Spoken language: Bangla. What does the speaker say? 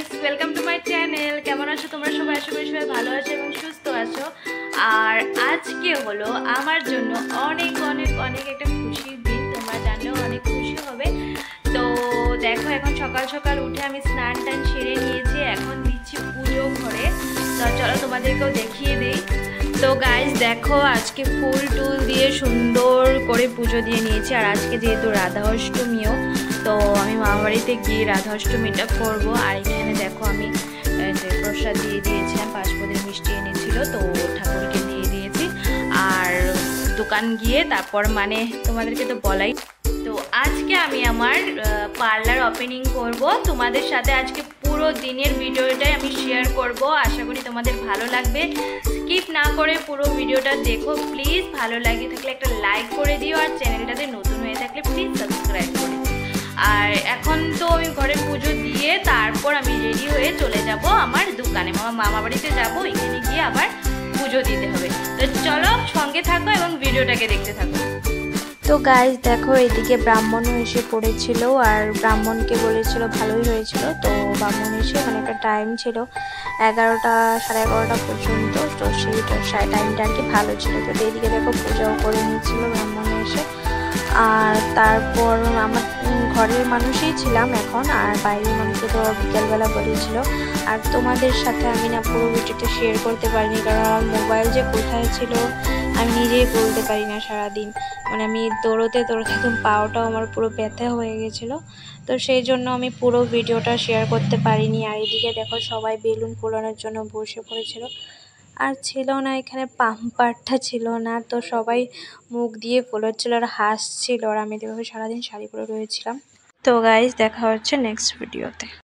Guys, welcome to my channel. কেমন আছো তোমরা সবাই? আশা করি সবাই ভালো আছো এবং সুস্থ আছো। আর আজকে হলো আমার জন্য অনেক অনেক অনেক একটা খুশির দিন। তোমরা জানলেও অনেক খুশি হবে। তো দেখো, এখন সকাল সকাল উঠে আমি স্নান টান সেরে নিয়েছি, এখন দিচ্ছি পুজো ঘরে। তো চলো তোমাদেরকেও দেখিয়ে দিই। তো গাইস দেখো, আজকে ফুল টুল দিয়ে সুন্দর করে পুজো দিয়ে নিয়েছি। আর আজকে যেহেতু রাধা অষ্টমীও, তো আমি মামাবাড়িতে গিয়ে রাধা অষ্টমীটা করবো। আর এখানে দেখো আমি যে প্রসাদ দিয়ে দিয়েছিলাম, পাঁচপদের মিষ্টি এনেছিল, তো ঠাকুরকে দিয়ে দিয়েছি। আর দোকান গিয়ে তারপর মানে তোমাদেরকে তো বলাই। তো আজকে আমি আমার পার্লার ওপেনিং করব। তোমাদের সাথে আজকে পুরো দিনের ভিডিওটাই আমি শেয়ার করব। আশা করি তোমাদের ভালো লাগবে। স্কিপ না করে পুরো ভিডিওটা দেখো প্লিজ। ভালো লাগে থাকলে একটা লাইক করে দিও, আর চ্যানেলটাতে নতুন হয়ে থাকলে প্লিজ সাবস্ক্রাইব করে দিও। আর এখন তো আমি ঘরে পুজো দিয়ে তারপর আমি রেডি হয়ে চলে যাব আমার দোকানে, মামা বাড়িতে যাবো। এখানে গিয়ে আবার পুজো দিতে হবে। তো চলো সঙ্গে থাকো এবং ভিডিওটাকে দেখতে থাকো। তো গাইজ দেখো, এদিকে ব্রাহ্মণও এসে পড়েছিল আর ব্রাহ্মণকে বলেছিল ভালোই হয়েছিল। তো ব্রাহ্মণ এসে মানে একটা টাইম ছিল 11টা সাড়ে 11টা পর্যন্ত, তো সেই টাইমটা আর কি ভালো ছিল। তো এইদিকে দেখো পূজাও করে নিয়েছিল ব্রাহ্মণ এসে। আর তারপর আমার ঘরের মানুষই ছিলাম এখন, আর বাইরের মানুষকে তো বিকেলবেলা বলেছিল। আর তোমাদের সাথে আমি না পুরো ভিডিওটা শেয়ার করতে পারিনি, কারণ আমার মোবাইল যে কোথায় ছিল আমি নিজেই বলতে পারি না। সারাদিন মানে আমি দৌড়োতে দৌড়োতে একদম পাওটাও আমার পুরো ব্যথা হয়ে গেছিলো। তো সেই জন্য আমি পুরো ভিডিওটা শেয়ার করতে পারিনি। আর এদিকে দেখো সবাই বেলুন ফোলানোর জন্য বসে পড়েছিল, আর ছিল না এখানে পাম্পারটা ছিল না, তো সবাই মুখ দিয়ে ফোলাচ্ছিল আর হাসছিল। আর আমি এভাবে সারাদিন শাড়ি পরে রয়েছিলাম। তো গাইজ দেখা হচ্ছে নেক্সট ভিডিওতে।